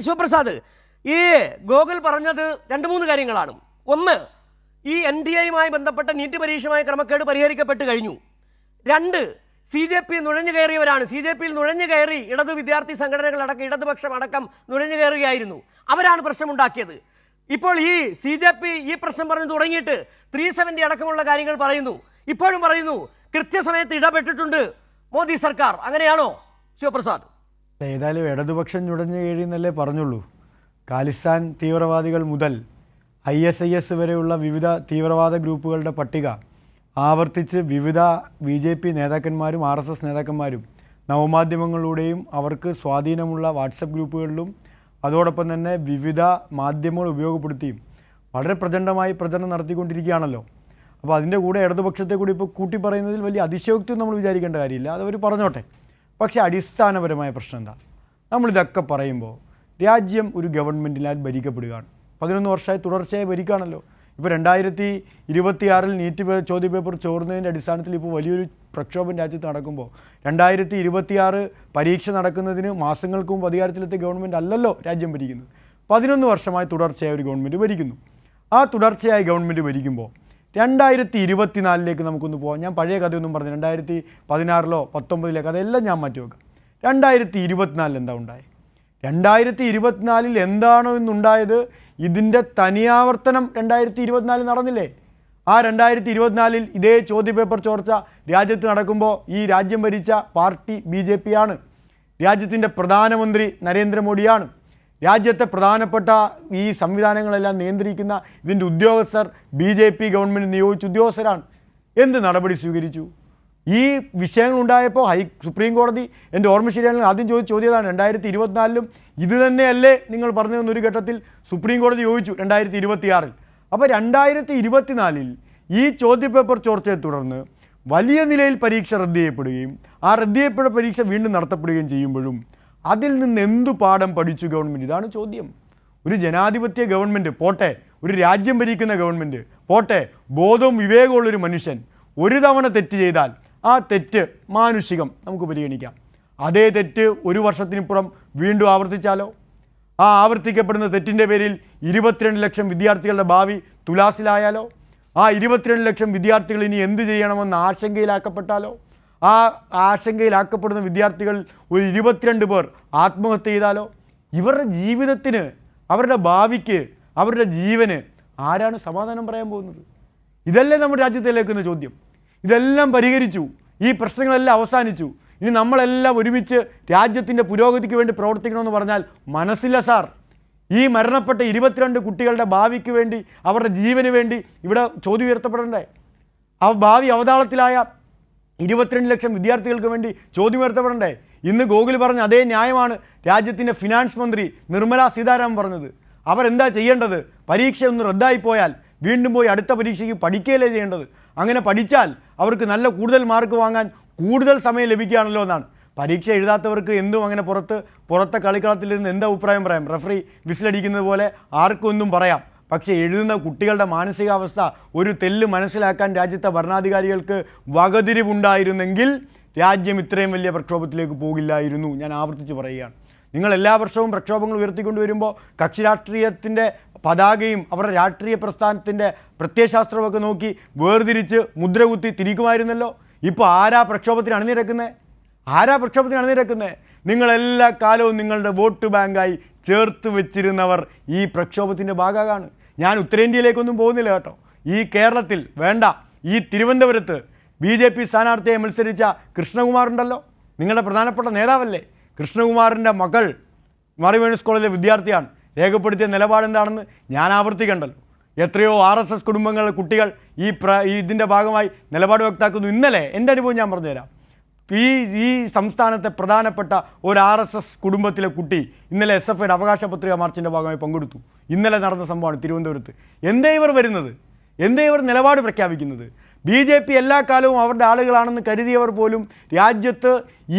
ശിവപ്രസാദ്, ഈ ഗോകുൽ പറഞ്ഞത് രണ്ട് മൂന്ന് കാര്യങ്ങളാണ്. ഒന്ന്, ഈ NDAയുമായി ബന്ധപ്പെട്ട നീറ്റ് പരീക്ഷയുമായി ക്രമക്കേട് പരിഹരിക്കപ്പെട്ട് കഴിഞ്ഞു. രണ്ട്, CJP നുഴഞ്ഞു കയറിയവരാണ്. CJPയിൽ നുഴഞ്ഞു കയറി ഇടതു വിദ്യാർത്ഥി സംഘടനകളടക്കം ഇടതുപക്ഷം അടക്കം നുഴഞ്ഞു കയറുകയായിരുന്നു. അവരാണ് പ്രശ്നമുണ്ടാക്കിയത്. ഇപ്പോൾ ഈ CJP ഈ പ്രശ്നം പറഞ്ഞു തുടങ്ങിയിട്ട് 370 അടക്കമുള്ള കാര്യങ്ങൾ പറയുന്നു. ഇപ്പോഴും പറയുന്നു കൃത്യസമയത്ത് ഇടപെട്ടിട്ടുണ്ട് മോദി സർക്കാർ. അങ്ങനെയാണോ ശിവപ്രസാദ്? ഏതായാലും ഇടതുപക്ഷം നുഴഞ്ഞു കയറിയെന്നല്ലേ പറഞ്ഞുള്ളൂ. ഖാലിസ്ഥാൻ തീവ്രവാദികൾ മുതൽ ISIS വരെയുള്ള വിവിധ തീവ്രവാദ ഗ്രൂപ്പുകളുടെ പട്ടിക ആവർത്തിച്ച് വിവിധ BJP നേതാക്കന്മാരും RSS നേതാക്കന്മാരും നവമാധ്യമങ്ങളിലൂടെയും അവർക്ക് സ്വാധീനമുള്ള വാട്സപ്പ് ഗ്രൂപ്പുകളിലും അതോടൊപ്പം തന്നെ വിവിധ മാധ്യമങ്ങൾ ഉപയോഗപ്പെടുത്തിയും വളരെ പ്രചണ്ഡമായി പ്രചരണം നടത്തിക്കൊണ്ടിരിക്കുകയാണല്ലോ. അപ്പോൾ അതിൻ്റെ കൂടെ ഇടതുപക്ഷത്തെ കൂടി ഇപ്പോൾ കൂട്ടി പറയുന്നതിൽ വലിയ അതിശയോക്തി നമ്മൾ വിചാരിക്കേണ്ട കാര്യമില്ല, അതവർ പറഞ്ഞോട്ടെ. പക്ഷേ അടിസ്ഥാനപരമായ പ്രശ്നം എന്താ? നമ്മളിതൊക്കെ പറയുമ്പോൾ രാജ്യം ഒരു ഗവൺമെൻറ്റിനാൽ ഭരിക്കപ്പെടുകയാണ്. 11 വർഷമായി തുടർച്ചയായി ഭരിക്കുകയാണല്ലോ. ഇപ്പോൾ 2026 നീറ്റ് ചോദ്യപേപ്പർ ചോർന്നതിൻ്റെ അടിസ്ഥാനത്തിൽ ഇപ്പോൾ വലിയൊരു പ്രക്ഷോഭം രാജ്യത്ത് നടക്കുമ്പോൾ 2026 പരീക്ഷ നടക്കുന്നതിന് മാസങ്ങൾക്ക് മുമ്പ് അധികാരത്തിലെത്തിയ ഗവൺമെൻറ് അല്ലല്ലോ രാജ്യം ഭരിക്കുന്നത്. 11 വർഷമായി തുടർച്ചയായ ഒരു ഗവൺമെൻറ് ഭരിക്കുന്നു. ആ തുടർച്ചയായ ഗവൺമെൻറ് ഭരിക്കുമ്പോൾ 2024 നമുക്കൊന്ന് പോകാം. ഞാൻ പഴയ കഥയൊന്നും പറഞ്ഞു 2016 19 കഥയെല്ലാം ഞാൻ മാറ്റി വെക്കാം. 2024 എന്താ ഉണ്ടായത്? 2024 എന്താണോ ഇന്നുണ്ടായത് ഇതിൻ്റെ തനിയാവർത്തനം 2024 നടന്നില്ലേ? ആ 2024 ഇതേ ചോദ്യപേപ്പർ ചോർച്ച രാജ്യത്ത് നടക്കുമ്പോൾ ഈ രാജ്യം ഭരിച്ച പാർട്ടി BJP ആണ്. രാജ്യത്തിൻ്റെ പ്രധാനമന്ത്രി നരേന്ദ്രമോദിയാണ്. രാജ്യത്തെ പ്രധാനപ്പെട്ട ഈ സംവിധാനങ്ങളെല്ലാം നിയന്ത്രിക്കുന്ന ഇതിൻ്റെ ഉദ്യോഗസ്ഥർ BJP ഗവൺമെൻറ് നിയോഗിച്ച ഉദ്യോഗസ്ഥരാണ്. എന്ത് നടപടി സ്വീകരിച്ചു? ഈ വിഷയങ്ങളുണ്ടായപ്പോൾ സുപ്രീം കോടതി, എൻ്റെ ഓർമ്മ ശരിയാണെങ്കിൽ ആദ്യം ചോദിച്ച ചോദ്യതാണ് 2024 ഇത് തന്നെയല്ലേ നിങ്ങൾ പറഞ്ഞതെന്നൊരു ഘട്ടത്തിൽ സുപ്രീം കോടതി ചോദിച്ചു 2026. അപ്പോൾ 2024 ഈ ചോദ്യപേപ്പർ ചോർച്ചയെ തുടർന്ന് വലിയ നിലയിൽ പരീക്ഷ റദ്ദ് ചെയ്യപ്പെടുകയും ആ റദ്ദ് ചെയ്യപ്പെട്ട പരീക്ഷ വീണ്ടും നടത്തപ്പെടുകയും ചെയ്യുമ്പോഴും അതിൽ നിന്ന് എന്തു പാഠം പഠിച്ചു ഗവൺമെൻറ്? ഇതാണ് ചോദ്യം. ഒരു ജനാധിപത്യ ഗവൺമെൻറ് പോട്ടെ, ഒരു രാജ്യം ഭരിക്കുന്ന ഗവൺമെൻറ് പോട്ടെ, ബോധവും വിവേകമുള്ളൊരു മനുഷ്യൻ ഒരു തവണ തെറ്റ് ചെയ്താൽ ആ തെറ്റ് മാനുഷികം നമുക്ക് പരിഗണിക്കാം. അതേ തെറ്റ് ഒരു വർഷത്തിനിപ്പുറം വീണ്ടും ആവർത്തിച്ചാലോ? ആ ആവർത്തിക്കപ്പെടുന്ന തെറ്റിൻ്റെ പേരിൽ 22 ലക്ഷം വിദ്യാർത്ഥികളുടെ ഭാവി തുലാസിലായാലോ? ആ 22 ലക്ഷം വിദ്യാർത്ഥികൾ ഇനി എന്ത് ചെയ്യണമെന്ന് ആശങ്കയിലാക്കപ്പെട്ടാലോ? ആ ആശങ്കയിലാക്കപ്പെടുന്ന വിദ്യാർത്ഥികൾ ഒരു 22 പേർ ആത്മഹത്യ ചെയ്താലോ? ഇവരുടെ ജീവിതത്തിന്, അവരുടെ ഭാവിക്ക്, അവരുടെ ജീവന് ആരാണ് സമാധാനം പറയാൻ പോകുന്നത്? ഇതല്ലേ നമ്മുടെ രാജ്യത്തിലേക്കുന്ന ചോദ്യം. ഇതെല്ലാം പരിഹരിച്ചു, ഈ പ്രശ്നങ്ങളെല്ലാം അവസാനിച്ചു, ഇനി നമ്മളെല്ലാം ഒരുമിച്ച് രാജ്യത്തിൻ്റെ പുരോഗതിക്ക് വേണ്ടി പ്രവർത്തിക്കണമെന്ന് പറഞ്ഞാൽ മനസ്സില്ല സാർ. ഈ മരണപ്പെട്ട 22 കുട്ടികളുടെ ഭാവിക്ക് വേണ്ടി, അവരുടെ ജീവന് വേണ്ടി ഇവിടെ ചോദ്യം ഉയർത്തപ്പെടണ്ടേ? ആ ഭാവി അവതാളത്തിലായ 22 ലക്ഷം വിദ്യാർത്ഥികൾക്ക് വേണ്ടി ചോദ്യം ഉയർത്തപ്പെടണ്ടേ? ഇന്ന് ഗോകുൽ പറഞ്ഞ അതേ ന്യായമാണ് രാജ്യത്തിൻ്റെ ഫിനാൻസ് മന്ത്രി നിർമ്മല സീതാരാമൻ പറഞ്ഞത്. അവരെന്താ ചെയ്യേണ്ടത്? പരീക്ഷ ഒന്ന് റദ്ദായിപ്പോയാൽ വീണ്ടും പോയി അടുത്ത പരീക്ഷയ്ക്ക് പഠിക്കുകയല്ലേ ചെയ്യേണ്ടത്? അങ്ങനെ പഠിച്ചാൽ അവർക്ക് നല്ല കൂടുതൽ മാർക്ക് വാങ്ങാൻ കൂടുതൽ സമയം ലഭിക്കുകയാണല്ലോ എന്നാണ്. പരീക്ഷ എഴുതാത്തവർക്ക് എന്തും അങ്ങനെ പുറത്തെ കളിക്കളത്തിൽ നിന്ന് എന്താ അഭിപ്രായം പറയാം? റഫറി വിസിലടിക്കുന്നത് പോലെ ആർക്കും ഒന്നും പറയാം. പക്ഷേ എഴുതുന്ന കുട്ടികളുടെ മാനസികാവസ്ഥ ഒരു തെല്ല് മനസ്സിലാക്കാൻ രാജ്യത്തെ ഭരണാധികാരികൾക്ക് വകതിരിവുണ്ടായിരുന്നെങ്കിൽ രാജ്യം ഇത്രയും വലിയ പ്രക്ഷോഭത്തിലേക്ക് പോകില്ലായിരുന്നു. ഞാൻ ആവർത്തിച്ച് പറയുകയാണ്. നിങ്ങൾ എല്ലാ വർഷവും പ്രക്ഷോഭങ്ങൾ ഉയർത്തിക്കൊണ്ടുവരുമ്പോൾ കക്ഷി രാഷ്ട്രീയത്തിൻ്റെ പതാകയും അവരുടെ രാഷ്ട്രീയ പ്രസ്ഥാനത്തിൻ്റെ പ്രത്യയശാസ്ത്രമൊക്കെ നോക്കി വേർതിരിച്ച് മുദ്രകുത്തി തിരിക്കുമായിരുന്നല്ലോ. ഇപ്പോൾ ആരാ പ്രക്ഷോഭത്തിന് അണിനിരക്കുന്നത്? നിങ്ങളെല്ലാ കാലവും നിങ്ങളുടെ വോട്ട് ബാങ്കായി ചേർത്ത് വെച്ചിരുന്നവർ ഈ പ്രക്ഷോഭത്തിൻ്റെ ഭാഗമാണ്. ഞാൻ ഉത്തരേന്ത്യയിലേക്കൊന്നും പോകുന്നില്ല കേട്ടോ. ഈ കേരളത്തിൽ വേണ്ട, ഈ തിരുവനന്തപുരത്ത് BJP സ്ഥാനാർത്ഥിയായി മത്സരിച്ച കൃഷ്ണകുമാർ ഉണ്ടല്ലോ, നിങ്ങളുടെ പ്രധാനപ്പെട്ട നേതാവല്ലേ. കൃഷ്ണകുമാറിൻ്റെ മകൾ മാറി വേണൂസ് കോളേജിലെ വിദ്യാർത്ഥിയാണ്. രേഖപ്പെടുത്തിയ നിലപാടെന്താണെന്ന് ഞാൻ ആവർത്തിക്കണ്ടല്ലോ. എത്രയോ RSS കുടുംബങ്ങളിലെ കുട്ടികൾ ഇതിൻ്റെ ഭാഗമായി നിലപാട് വ്യക്തമാക്കുന്നു. ഇന്നലെ എൻ്റെ അനുഭവം ഞാൻ പറഞ്ഞുതരാം. ഈ സംസ്ഥാനത്തെ പ്രധാനപ്പെട്ട ഒരു RSS കുടുംബത്തിലെ കുട്ടി ഇന്നലെ SFIയുടെ അവകാശ പത്രിക മാർച്ചിൻ്റെ ഭാഗമായി പങ്കെടുത്തു. ഇന്നലെ നടന്ന സംഭവമാണ് തിരുവനന്തപുരത്ത്. എന്തേ ഇവർ വരുന്നത്? എന്തേ ഇവർ നിലപാട് പ്രഖ്യാപിക്കുന്നത്? BJP എല്ലാ കാലവും അവരുടെ ആളുകളാണെന്ന് കരുതിയവർ പോലും രാജ്യത്ത്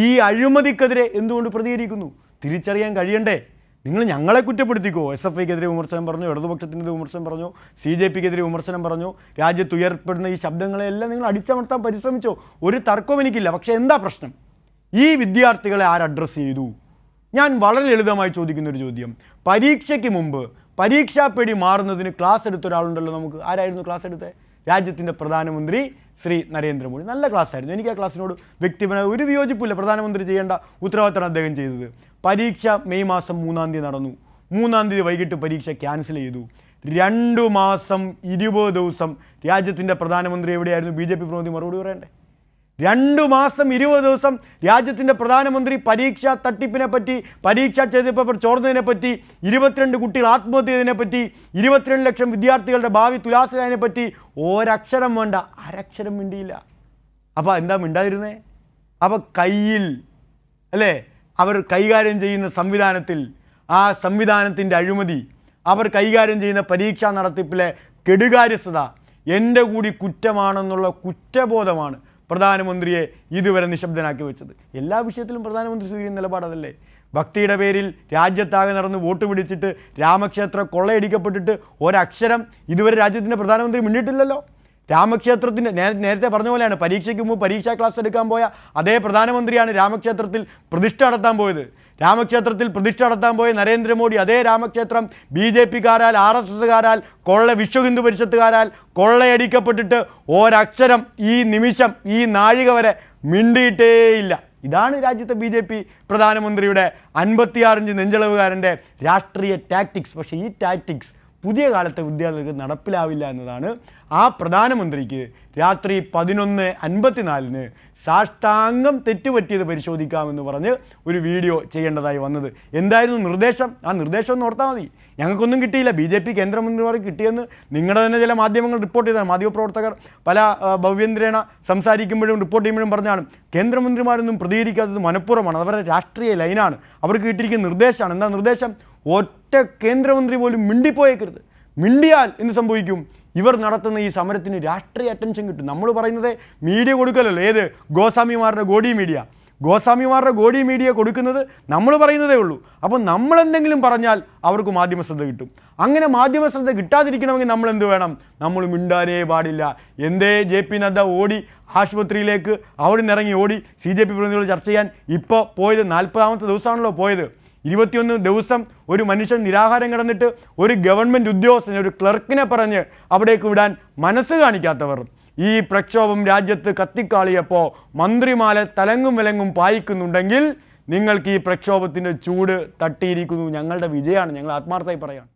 ഈ അഴിമതിക്കെതിരെ എന്തുകൊണ്ട് പ്രതികരിക്കുന്നു? തിരിച്ചറിയാൻ കഴിയണ്ടേ? നിങ്ങൾ ഞങ്ങളെ കുറ്റപ്പെടുത്തിക്കോ. SFIക്കെതിരെ വിമർശനം പറഞ്ഞു, ഇടതുപക്ഷത്തിനെതിരെ വിമർശനം പറഞ്ഞു, CJPക്കെതിരെ വിമർശനം പറഞ്ഞു, രാജ്യത്ത് ഉയർപ്പെടുന്ന ഈ ശബ്ദങ്ങളെല്ലാം നിങ്ങൾ അടിച്ചമർത്താൻ പരിശ്രമിച്ചോ, ഒരു തർക്കവും എനിക്കില്ല. പക്ഷേ എന്താ പ്രശ്നം? ഈ വിദ്യാർത്ഥികളെ ആര് അഡ്രസ്സ് ചെയ്തു? ഞാൻ വളരെ ലളിതമായി ചോദിക്കുന്ന ഒരു ചോദ്യം, പരീക്ഷയ്ക്ക് മുമ്പ് പരീക്ഷാപ്പേടി മാറുന്നതിന് ക്ലാസ് എടുത്ത ഒരാളുണ്ടല്ലോ നമുക്ക്. ആരായിരുന്നു ക്ലാസ് എടുത്തത്? രാജ്യത്തിൻ്റെ പ്രധാനമന്ത്രി ശ്രീ നരേന്ദ്രമോദി. നല്ല ക്ലാസ് ആയിരുന്നു. എനിക്ക് ആ ക്ലാസ്സിനോട് വ്യക്തിപരമായ ഒരു വിയോജിപ്പില്ല. പ്രധാനമന്ത്രി ചെയ്യേണ്ട ഉത്തരവാദിത്തമാണ് അദ്ദേഹം ചെയ്തത്. പരീക്ഷ മെയ് മാസം 3-ാം തീയതി നടന്നു. 3-ാം തീയതി വൈകിട്ട് പരീക്ഷ ക്യാൻസൽ ചെയ്തു. 2 മാസം 20 ദിവസം രാജ്യത്തിൻ്റെ പ്രധാനമന്ത്രി എവിടെയായിരുന്നു? BJP പ്രതിനിധി മറുപടി പറയണ്ടേ? 2 മാസം 20 ദിവസം രാജ്യത്തിൻ്റെ പ്രധാനമന്ത്രി പരീക്ഷാ തട്ടിപ്പിനെ പറ്റി, പരീക്ഷാ ചോദ്യപേപ്പർ ചോർന്നതിനെ പറ്റി, 22 കുട്ടികൾ ആത്മഹത്യ ചെയ്തതിനെ പറ്റി, 22 ലക്ഷം വിദ്യാർത്ഥികളുടെ ഭാവി തുലാസിലായതിനെ പറ്റി ഒരക്ഷരം വേണ്ട, അരക്ഷരം മിണ്ടിയില്ല. അപ്പോൾ എന്താ മിണ്ടാതിരുന്നേ? അപ്പോൾ കയ്യിൽ അല്ലേ അവർ കൈകാര്യം ചെയ്യുന്ന സംവിധാനത്തിൽ, ആ സംവിധാനത്തിൻ്റെ അഴിമതി, അവർ കൈകാര്യം ചെയ്യുന്ന പരീക്ഷാ നടത്തിപ്പിലെ കെടുകാര്യസ്ഥത എൻ്റെ കൂടി കുറ്റമാണെന്നുള്ള കുറ്റബോധമാണ് പ്രധാനമന്ത്രിയെ ഇതുവരെ നിശബ്ദനാക്കി വെച്ചത്. എല്ലാ വിഷയത്തിലും പ്രധാനമന്ത്രി സ്വീകരിക്കുന്ന നിലപാടതല്ലേ? ഭക്തിയുടെ പേരിൽ രാജ്യത്താകെ നടന്ന് വോട്ട് പിടിച്ചിട്ട് രാമക്ഷേത്രം കൊള്ളയടിക്കപ്പെട്ടിട്ട് ഒരക്ഷരം ഇതുവരെ രാജ്യത്തിൻ്റെ പ്രധാനമന്ത്രി മിണ്ടിയിട്ടില്ലല്ലോ. രാമക്ഷേത്രത്തിൻ്റെ നേരത്തെ പറഞ്ഞ പോലെയാണ്, പരീക്ഷയ്ക്ക് മുമ്പ് പരീക്ഷാ ക്ലാസ് എടുക്കാൻ പോയ അതേ പ്രധാനമന്ത്രിയാണ് രാമക്ഷേത്രത്തിൽ പ്രതിഷ്ഠ നടത്താൻ പോയത്. രാമക്ഷേത്രത്തിൽ പ്രതിഷ്ഠ നടത്താൻ പോയ നരേന്ദ്രമോദി അതേ രാമക്ഷേത്രം BJP-കാരാൽ, RSS-കാരാൽ, വിശ്വ ഹിന്ദു പരിഷത്തുകാരാൽ കൊള്ളയടിക്കപ്പെട്ടിട്ട് ഒരക്ഷരം ഈ നിമിഷം, ഈ നാഴിക വരെ മിണ്ടിയിട്ടേയില്ല. ഇതാണ് രാജ്യത്തെ BJP പ്രധാനമന്ത്രിയുടെ 56 ഇഞ്ച് നെഞ്ചളവുകാരൻ്റെ രാഷ്ട്രീയ ടാക്ടിക്സ്. പക്ഷേ ഈ ടാക്ടിക്സ് പുതിയ കാലത്തെ വിദ്യാർത്ഥികൾക്ക് നടപ്പിലാവില്ല എന്നതാണ് ആ പ്രധാനമന്ത്രിക്ക് രാത്രി 11:54 സാഷ്ടാംഗം തെറ്റുപറ്റിയത് പരിശോധിക്കാമെന്ന് പറഞ്ഞ് ഒരു വീഡിയോ ചെയ്യേണ്ടതായി വന്നത്. എന്തായിരുന്നു നിർദ്ദേശം? ആ നിർദ്ദേശം ഒന്ന് ഓർത്താൽ മതി. ഞങ്ങൾക്കൊന്നും കിട്ടിയില്ല. BJP കേന്ദ്രമന്ത്രിമാർക്ക് കിട്ടിയെന്ന് നിങ്ങളുടെ തന്നെ ചില മാധ്യമങ്ങൾ റിപ്പോർട്ട് ചെയ്തതാണ്. മാധ്യമപ്രവർത്തകർ പല ഭവ്യന്ത്രേണ സംസാരിക്കുമ്പോഴും റിപ്പോർട്ട് ചെയ്യുമ്പോഴും പറഞ്ഞാണ് കേന്ദ്രമന്ത്രിമാരൊന്നും പ്രതികരിക്കാത്തത് മനഃപൂർവ്വമാണ്, അവരുടെ രാഷ്ട്രീയ ലൈനാണ്, അവർക്ക് കിട്ടിയിരിക്കുന്ന നിർദ്ദേശമാണ്. എന്താ നിർദ്ദേശം? ഒറ്റ കേന്ദ്രമന്ത്രി പോലും മിണ്ടിപ്പോയേക്കരുത്. മിണ്ടിയാൽ എന്ത് സംഭവിക്കും? ഇവർ നടത്തുന്ന ഈ സമരത്തിന് രാഷ്ട്രീയ അറ്റൻഷൻ കിട്ടും. നമ്മൾ പറയുന്നത് മീഡിയ കൊടുക്കലല്ലോ. ഏത്? ഗോസ്വാമിമാരുടെ ഗോഡി മീഡിയ കൊടുക്കുന്നത് നമ്മൾ പറയുന്നതേ ഉള്ളൂ. അപ്പോൾ നമ്മളെന്തെങ്കിലും പറഞ്ഞാൽ അവർക്ക് മാധ്യമശ്രദ്ധ കിട്ടും. അങ്ങനെ മാധ്യമശ്രദ്ധ കിട്ടാതിരിക്കണമെങ്കിൽ നമ്മൾ എന്ത് വേണം? നമ്മൾ മിണ്ടാനേ പാടില്ല. എന്തേ JP നദ്ദ ഓടി ആശുപത്രിയിലേക്ക്, അവിടെ നിന്ന് ഇറങ്ങി ഓടി CJP പ്രതിനിധികൾ ചർച്ച ചെയ്യാൻ ഇപ്പോൾ പോയത് 40ാമത്തെ ദിവസമാണല്ലോ പോയത്. 21 ദിവസം ഒരു മനുഷ്യൻ നിരാഹാരം കിടന്നിട്ട് ഒരു ഗവൺമെൻറ് ഉദ്യോഗസ്ഥനെ, ഒരു ക്ലർക്കിനെ പറഞ്ഞ് അവിടേക്ക് വിടാൻ മനസ്സ് കാണിക്കാത്തവർ ഈ പ്രക്ഷോഭം രാജ്യത്ത് കത്തിക്കാളിയപ്പോൾ മന്ത്രിമാരെ തലങ്ങും വിലങ്ങും പായിക്കുന്നുണ്ടെങ്കിൽ നിങ്ങൾക്ക് ഈ പ്രക്ഷോഭത്തിൻ്റെ ചൂട് തട്ടിയിരിക്കുന്നു. ഞങ്ങളുടെ വിജയമാണ്, ഞങ്ങൾ ആത്മാർത്ഥമായി പറയാം.